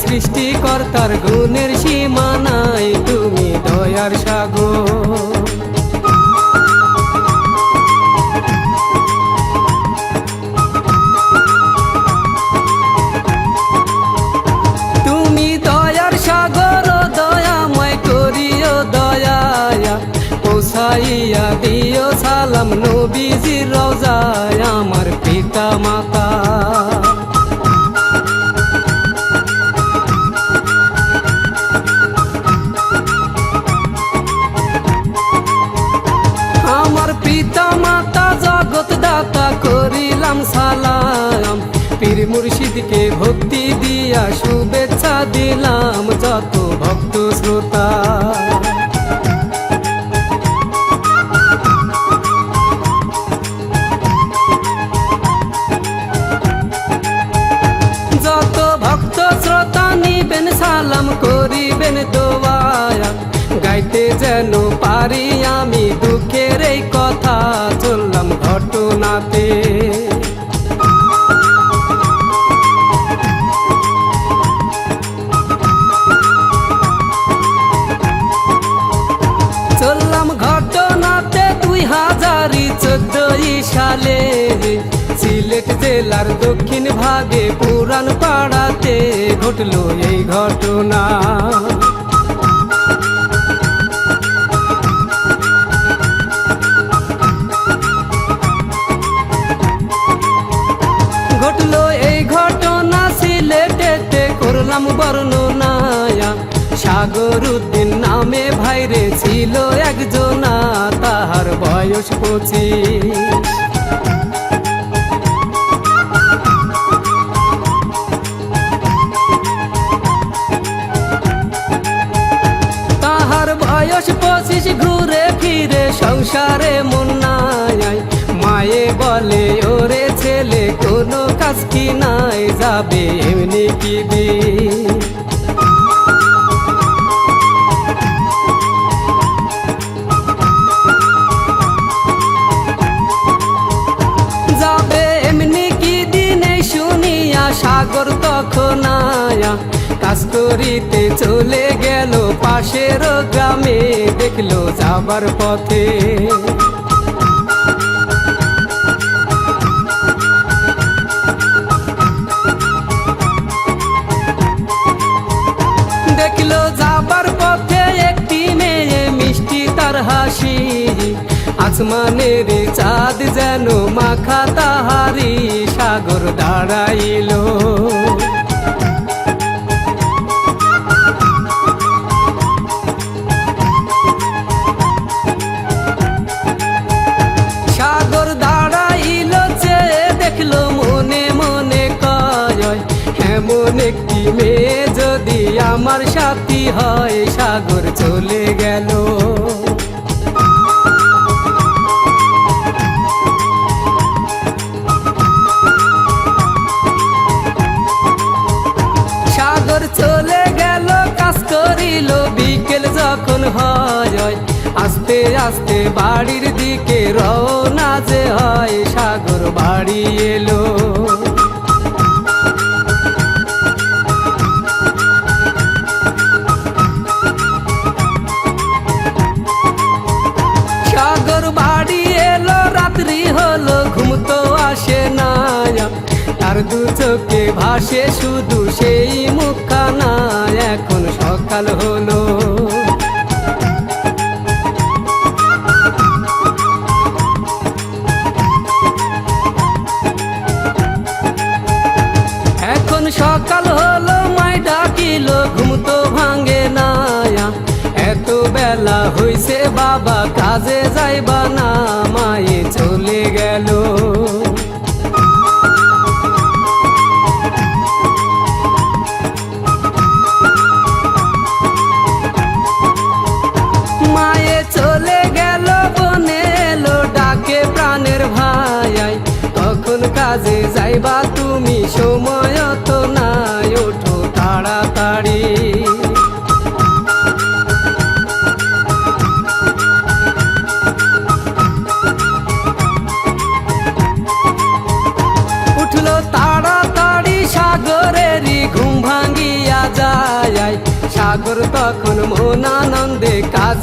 সৃষ্টিকর্তার গুণের সীমা নাই, তুমি দয়ার সাগর। তুমি দয়ার সাগর, দয়াময় করিও দয়া, পৌঁছাইয়া দিও সালাম নবীজির রওজায় আমার পিতা মাতা। আমার পিতা মাতা জগৎ দাতা করিলাম সালাম, পীর মুর্শিদকে ভক্তি দিয়া শুভেচ্ছা দিলাম যত ভক্ত শ্রোতা। যত ভক্ত শ্রোতা নিবেন সালাম করিবেন দোয়া, গাইতে যেন পারি আমি দুঃখের এই কথা চললাম ঘটনাতে। চললাম ঘটনাতে 2014 সালে, সিলেট জেলার দক্ষিণ ভাগে পুরান পাড়াতে ঘটলো এই ঘটনা। ঘটলো এই ঘটনা সিলেটেতে করলাম বর্ণনা, সাগর উদ্দিন নামে ভাইরে ছিল একজনা, তাহার বয়স 25। তাহার বয়স 25, ঘুরে ফিরে সংসারে মন নাই, মায়ে বলে ওরে ছেলে কোনো কাজ কি নাই, যাবে এমনি কি দিন। যাবে এমনি কি দিন এই শুনিয়া সাগর তখন আয়া, কাজ করিতে চলে গেল পাশের গ্রামে, দেখলো যাবার পথে দেখলো যাবার পথে একটি মেয়ে, মিষ্টি তার হাসি, আসমানের চাঁদ যেন মাখা তাহারি, সাগর দাঁড়াইল। সাগর দাঁড়াইল, চেয়ে দেখলো মনে মনে কয়, এমন একটি মেয়ে যদি আমার সাথী হয়। সাগর চলে গেল। সাগর চলে গেল, কাজ করিল বিকেল যখন হয়, আস্তে আস্তে বাড়ির দিকে রওনা যে হয়, সাগর বাড়ি এলো। সাগর বাড়ি এলো, রাত্রি হলো, ঘুম তো আসে না, তার দু চোখে ভাসে শুধু সেই মুখখানা। এখন সকাল হলো, এখন সকাল হলো, মাই ডাকিল, ঘুম তো ভাঙে না, এত বেলা হইছে বাবা কাজে যাইবা না, মায়ে চলে গেল। মায়ে চলে গেল, বনে এলো ডাকে প্রাণের ভাই, তখন কাজে যাইবা তুমি, সময় তো নাই, ওঠো তাড়াতাড়ি।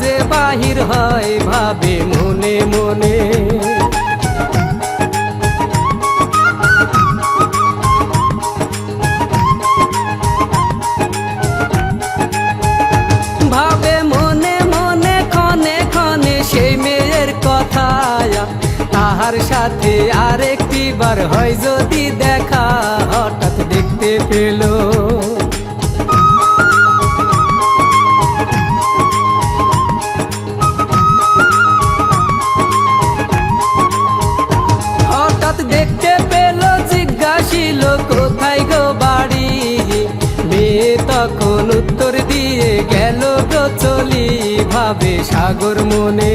যে বাহির হয় ভাবে মনে মনে। ভাবে মনে মনে ক্ষণে ক্ষণে সেই মেয়ের কথা, তাহার সাথে আরেকটি বার হয় যদি দেখা, হঠাৎ দেখতে পেল হঠাৎ দেখতে পেল, জিজ্ঞাসিল কোথায় গো বাড়ি, মেয়ে তখন উত্তর দিয়ে গেল গো চলি, ভাবে সাগর মনে।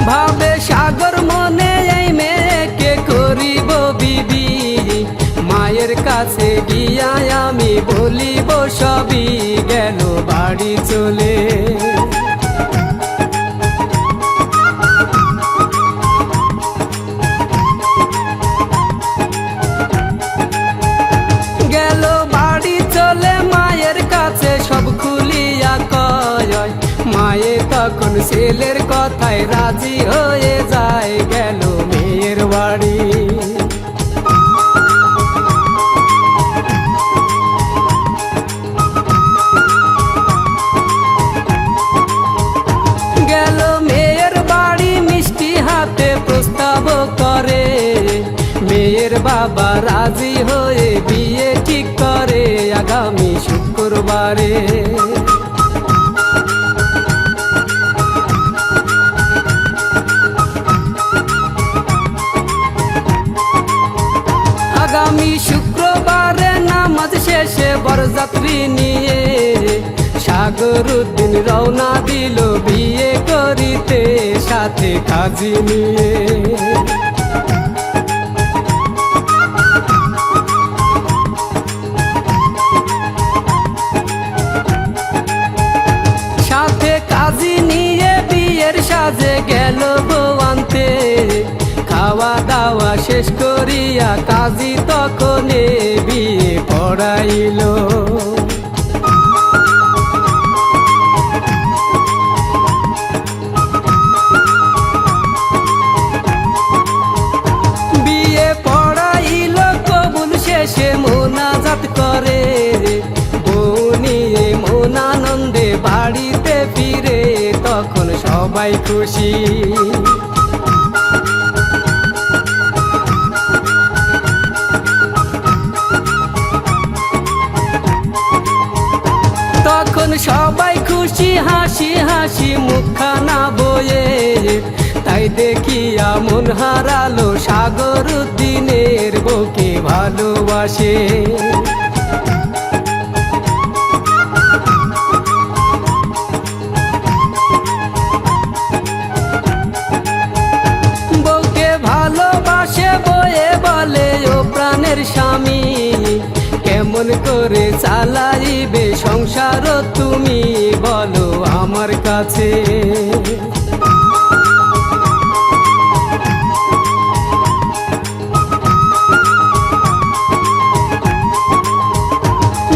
ভাবে সাগর মনে এই মেয়েকে করিব বিবি, মায়ের কাছে গিয়া আমি বলিব সবই, গেল বাড়ি চলে। গেল বাড়ি চলে মায়ের কাছে সব খুলিয়া কয়, মায়ে তখন ছেলের কথায় রাজি হয়ে যায়, গেল মেয়ের বাড়ি। গেল মেয়ের বাড়ি মিষ্টি হাতে প্রস্তাব করে, মেয়ের বাবা রাজি হয়ে বিয়ে ঠিক করে আগামী শুক্রবারে। আগামী শুক্রবারে নামাজ শেষে বরযাত্রী নিয়ে সাগর উদ্দিন রওনা দিল বিয়ে করিতে, সাথে কাজী নিয়ে। সাথে কাজী নিয়ে বিয়ের সাজে গেল বউ আনতে, খাওয়া দাওয়া শেষ করিয়া কাজী তখনে বিয়ে পড়াইল। বিয়ে পড়াইল কবুল শেষে মোনাজাত করে, বউ নিয়ে মন আনন্দে বাড়িতে ফিরে, তখন সবাই খুশি। তখন সবাই খুশি, হাসি হাসি মুখখানা বয়ে, তাই দেখিয়া মন হারালো সাগর উদ্দিনের বউকে ভালোবাসে। বউকে ভালোবাসে বয়ে বলে ও প্রাণের স্বামী, কেমন করে চালাইবে সংসার তুমি বলো আমার কাছে।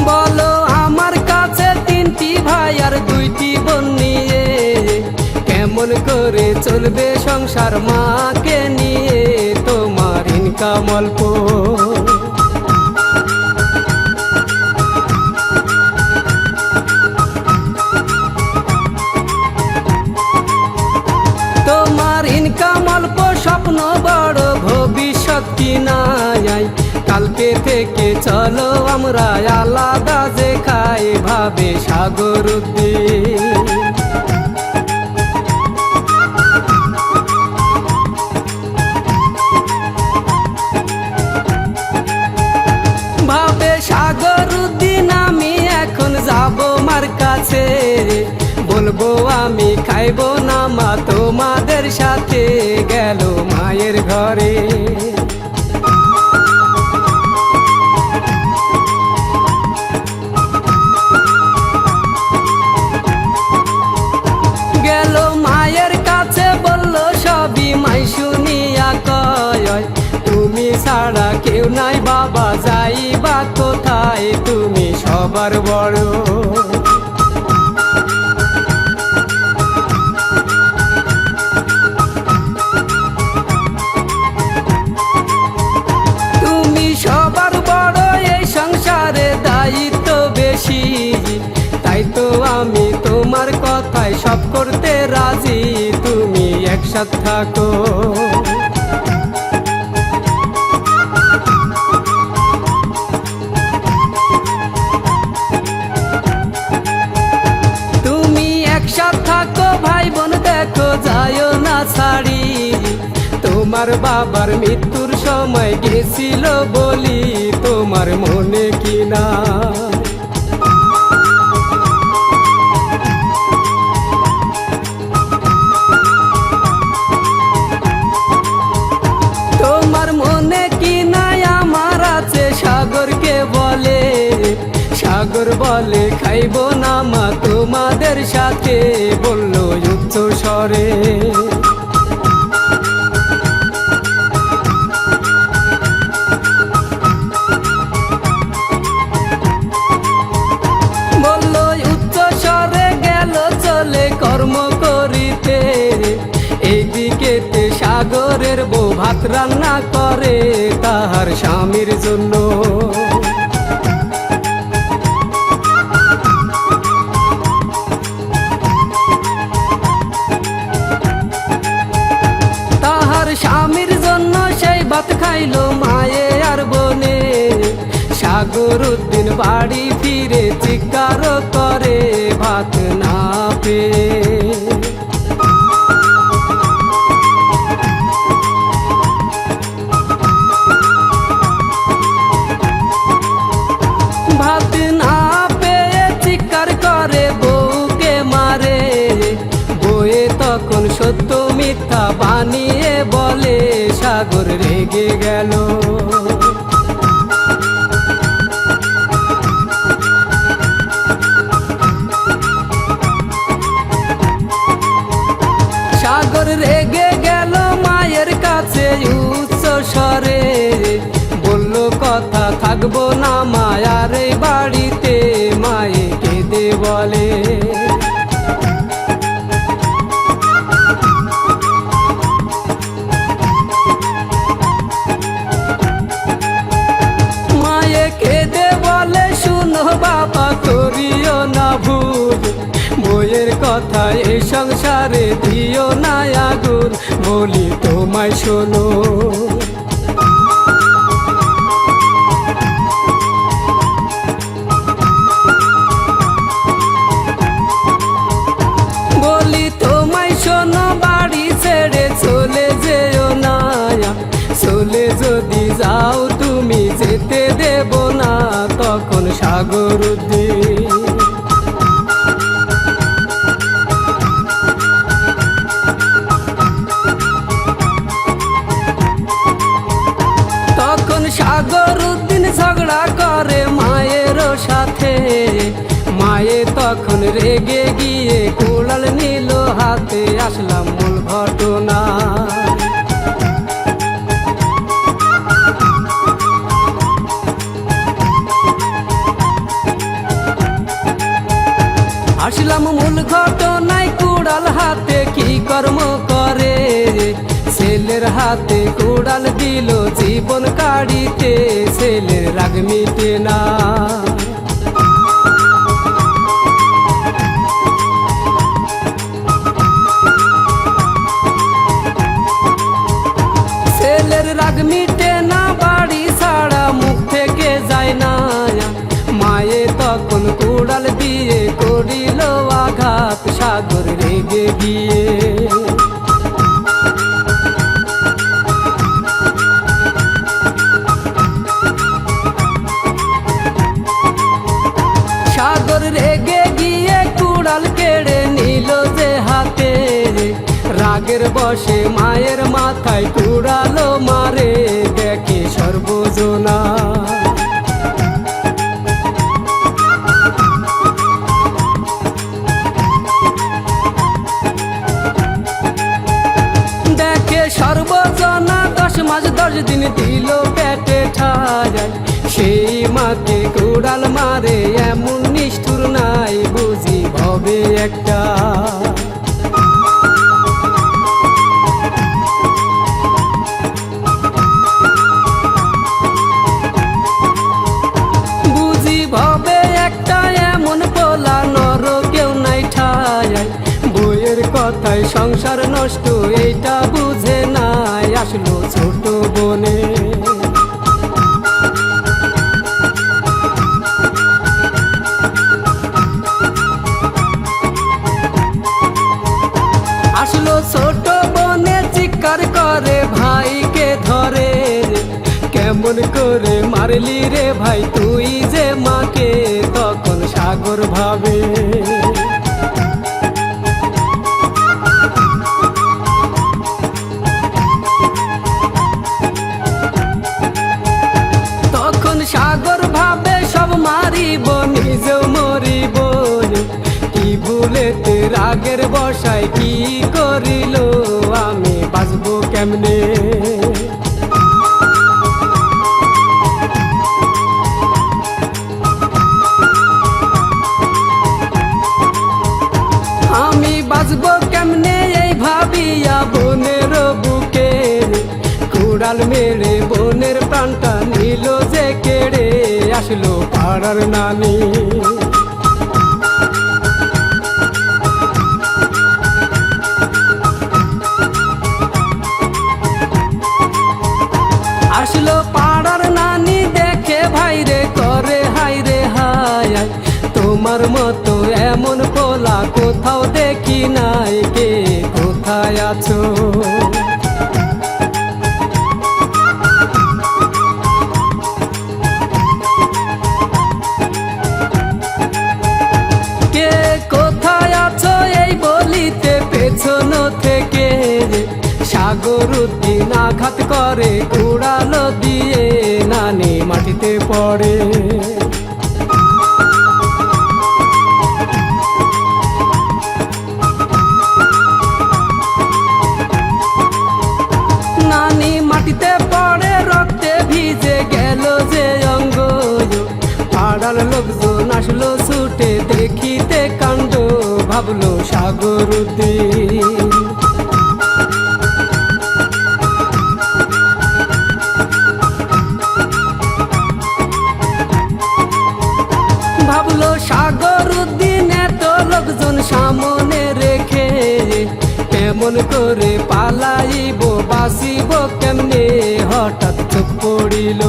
বলো আমার কাছে তিনটি ভাই আর দুইটি বোন নিয়ে, কেমন করে চলবে সংসার মাকে নিয়ে, তোমার ইনকাম অল্প। তোমার ইনকাম অল্প, স্বপ্ন বড়, ভবিষ্যৎ কি নাই, কালকে থেকে চলো আমরা আলাদা যে খাই, ভাবে সাগর উদ্দিন। ভাবে সাগর উদ্দিন আমি এখন যাব মার কাছে, বলবো আমি খাইব না মা তোমাদের সাথে, গেল মায়ের ঘরে। গেল মায়ের কাছে বলল সবই, মাই শুনিয়া কয় তুমি কেউ নাই বাবা, যাইবা কোথায়, তুমি সবার বড়। তুমি সবার বড়, এই সংসারে দায়িত্ব বেশি, তাই তো আমি তোমার কথায় সব করতে রাজি, তুমি একসাথ থাকো। তুমি একসাথ থাকো ভাই বোন, দেখো যায়ও না ছাড়ি, তোমার বাবার মৃত্যুর সময় গেছিল বলি, তোমার মনে কিনা। তোমার মনে কি নাই আমার আছে, সাগরকে বলে, সাগর বলে খাইব না মা তোমাদের সাথে, বললো উচ্চ স্বরে। বললো উচ্চ স্বরে গেল চলে কর্ম করিতে, এইদিকেতে সাগরের বউ ভাত রান্না করে তাহার স্বামীর জন্য। তাহার স্বামীর জন্য সেই ভাত খাইলো মায়ে আর বোনে, সাগর উদ্দিন বাড়ি ফিরে চিৎকার করে ভাত না পেয়ে। ভাত না পেয়ে চিৎকার করে বউকে মারে, বউয়ে তখন সত্য মিথ্যা বানিয়ে বলে, সাগর রেগে গেল। সাগর রেগে গেল মায়ের কাছে উচ্চ স্বরে, বলল কথা থাকবো না মায়ার এই বাড়িতে, মায়ে কেঁদে বলে। মায়ে কেঁদে বলে শুনো বাবা করিও না ভুল, বইয়ের কথা এই সংসারে দিও না আগুন, বলি তোমায় শোনো। বলি তোমায় শোনো, বাড়ি ছেড়ে চলে যেও না, চলে যদি যাও তুমি যেতে দেব না, তখন সাগর উদ্দিন। তখন সাগর উদ্দিন ঝগড়া করে মায়ের সাথে, মায়ে তখন রেগে গিয়ে কুড়াল নিল হাতে, আসলাম মূল ঘটনা। আসলাম মূল ঘটনায়, কুড়াল হাতে কি কর্ম করে, ছেলের হাতে কুড়াল দিল জীবন কাড়িতে, ছেলের রাগ মিটে না। ছেলের রাগ মিটে না, বাড়ি ছাড়া মুখ থেকে যায় না, মায়ে তখন কুড়াল দিয়ে করিল আঘাত, সাগর রেগে গিয়ে। সাগর রেগে গিয়ে কুড়াল কেড়ে নিল যে হাতে, রাগের বসে মায়ের মাথায় কুড়ালো মারে, দেখে সর্বজনা। দেখে সর্বজনা, 10 মাস 10 দিন দিল পেটে ঠা, কুড়াল মারে এমন নিষ্ঠুর নাই বুঝি ভবে একটা। বুঝি ভবে একটা এমন পোলা নর কেউ নাই ঠায়, বইয়ের কথায় সংসার নষ্ট এইটা বুঝে নাই আসলো ছোট বনে। আসলো ছোট বনে চিৎকার করে ভাইকে ধরে, কেমন করে মারলি রে ভাই তুই যে মাকে, তখন সাগর ভাবে। তখন সাগর ভাবে সব মারিব নিজেও মরিব, কি ভুলেতে রাগের বসায় কি করিল আমি বাঁচবো কেমনে। আমি বাঁচবো কেমনে এই ভাবিয়া বনের বুকে, কুড়াল মেরে বনের প্রাণটা নিল যে কেড়ে আসলো পাড়ার নানি। আসলো পাড়ার নানি দেখে ভাইরে করে হাইরে হায়, তোমার মতো এমন পোলা কোথাও দেখি নাই, কে কোথায় আছো। কে কোথায় আছো এই বলিতে পেছন থেকে সাগর উদ্দিন আঘাত করে কুড়াল দিয়ে নানি মাটিতে পড়ে। নানি মাটিতে পড়ে রক্তে ভিজে গেল যে অঙ্গ, পাড়ার লোকজন আসলো ছুটে দেখিতে কাণ্ড, ভাবলো সাগর উদ্দিন। ভাবলো সাগর উদ্দিন এত লোকজন সামনে রেখে, কেমন করে পালাইব বাঁচিব কেমনে, হঠাৎ চোখ পড়িল।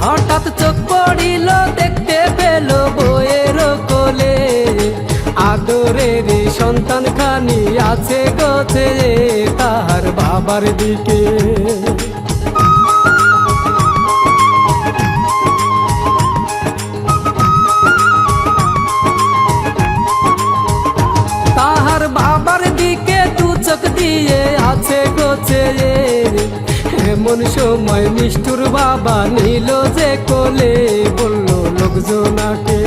হঠাৎ চোখ পড়িল দেখতে পেল বইয়ের কোলে, আদরের সন্তান খানি আছে গোছে তাহার বাবার দিকে। তাহার বাবার দিকে দু চোখ দিয়ে আছে গোছে, এমন সময় নিষ্ঠুর বাবা নিল যে কোলে, বলল লোকজনাকে।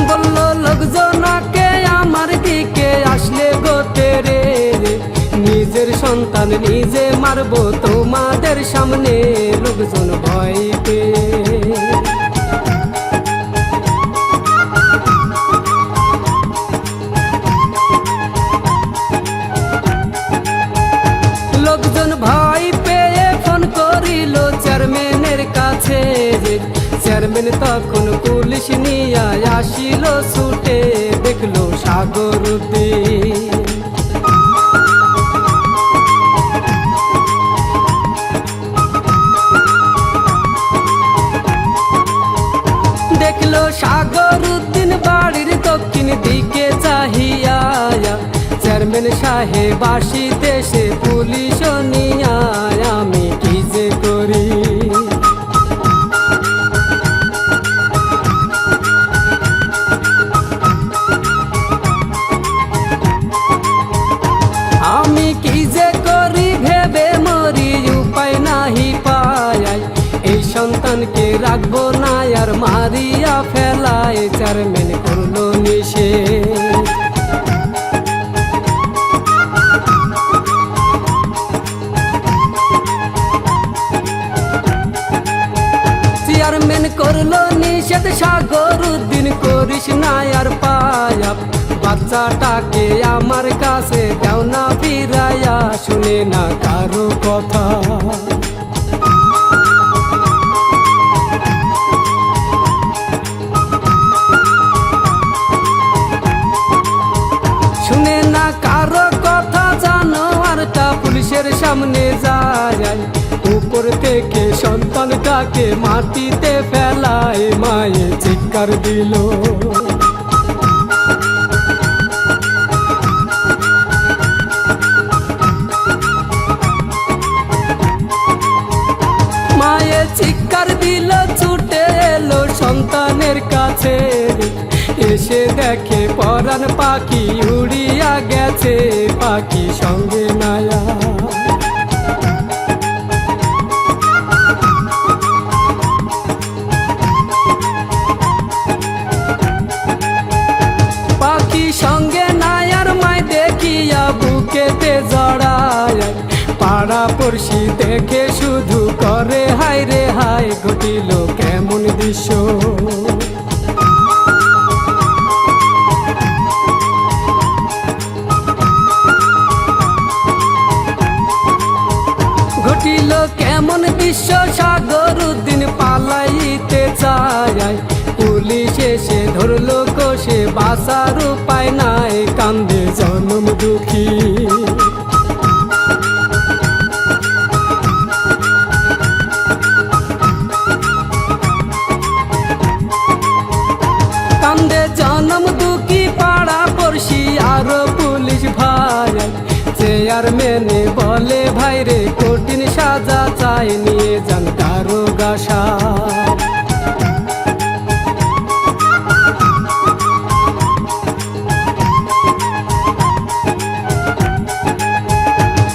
বলল লোকজনাকে আমার দিকে আসলে গোতে রে, নিজের সন্তান নিজে মারবো তোমাদের সামনে, লোকজন ভয় পেয়ে। লোকজন ভয় পেয়ে ফোন করিল চেয়ারম্যানের কাছে, চেয়ারম্যান তখন পুলিশ নিয়ে আসিল ছুটে, দেখলো সাগর উদ্দিন। দেখলো সাগর উদ্দিন বাড়ির দক্ষিণ দিকে চাহিয়া, চেয়ারম্যান সাহেব আসিতে সে পুলিশ নিয়া, আমি কি যে করি। আমি কি যে করি ভেবে মরি, উপায় নাহি পাই। চেয়ারম্যান করলো নিষেধ। চেয়ারম্যান করলো নিষেধ, সাগর উদ্দিন করিস না আর পায়াপ, বাচ্চাটাকে আমার কাছে দাও না ফিরাইয়া, শুনে না কারো কথা। শুনে না কারো কথা, জানোয়ারটা পুলিশের সামনে যায়, উপর থেকে সন্তানটাকে মাটিতে ফেলায়, মায়ে চিৎকার দিল। মায়ে চিৎকার দিল, ছুটে এলো সন্তানের কাছে, এসে দেখে পরাণ পাখি উড়িয়া গেছে, পাখি সঙ্গে নায়া। পাখি সঙ্গে নায়ার মায় দেখিয়া বুকেতে জড়ায়, পাড়া পড়শি দেখে শুধু করে হায় রে হায়, ঘটিল কেমন দৃশ্য। ঘটিল কেমন দৃশ্য, সাগর উদ্দিন পালাইতে চায়, পুলিশ এসে ধরলো কষে, বাঁচার উপায় নাই, কান্দে জনম দুঃখী। কান্দে জনম দুঃখী, পাড়া পড়শি আর পুলিশ ভাই, চেয়ারম্যানে বলে ভাই রে কঠিন সাজা চাই, নিয়ে যান দারোগা সাহেব।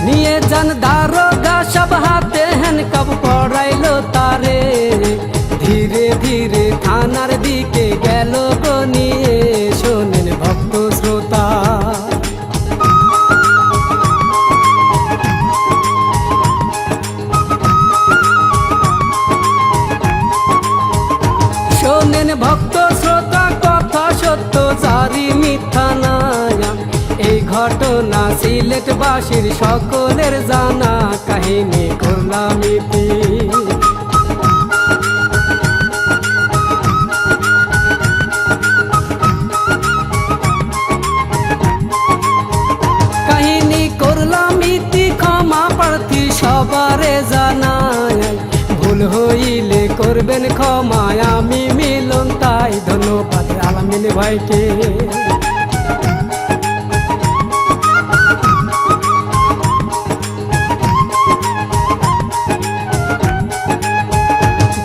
নিয়ে যান দারোগা সাহেব, হাতে হ্যান্ডকাপ পড়াইলো তারে, ধীরে ধীরে থানার দিকে গেল গো নিয়ে, শোনেন ভক্ত শ্রোতা। শোনেন ভক্ত শ্রোতা, কথা সত্য জারি মিথ্যা নাই, এই ঘটনা সিলেটবাসীর সকলের জানা, কাহিনী করলাম ইতি। কাহিনী করলাম ইতি, ক্ষমা প্রার্থী সবারে জানাই, ভুল হইলে করবেন ক্ষমা, আমি মিলন তাই, ধন্যবাদ আলামিন ভাইকে।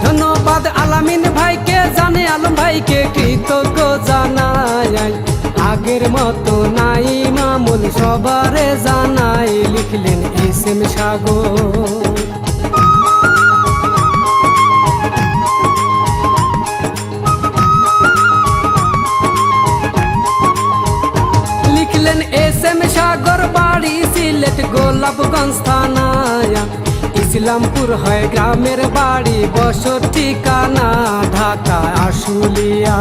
ধন্যবাদ আলামিন ভাইকে, জানে আলম ভাইকে কৃতজ্ঞ জানাই, আগের মতো নাই মামুল সবারে জানাই, লিখলেন এস.এম. সাগর। লিখলেন এস.এম. সাগর, বাড়ি সিলেট গোলাপগঞ্জ থানায়, ইসলামপুর হয় গ্রামের বাড়ি, বসত ঠিকানা ঢাকা আশুলিয়া।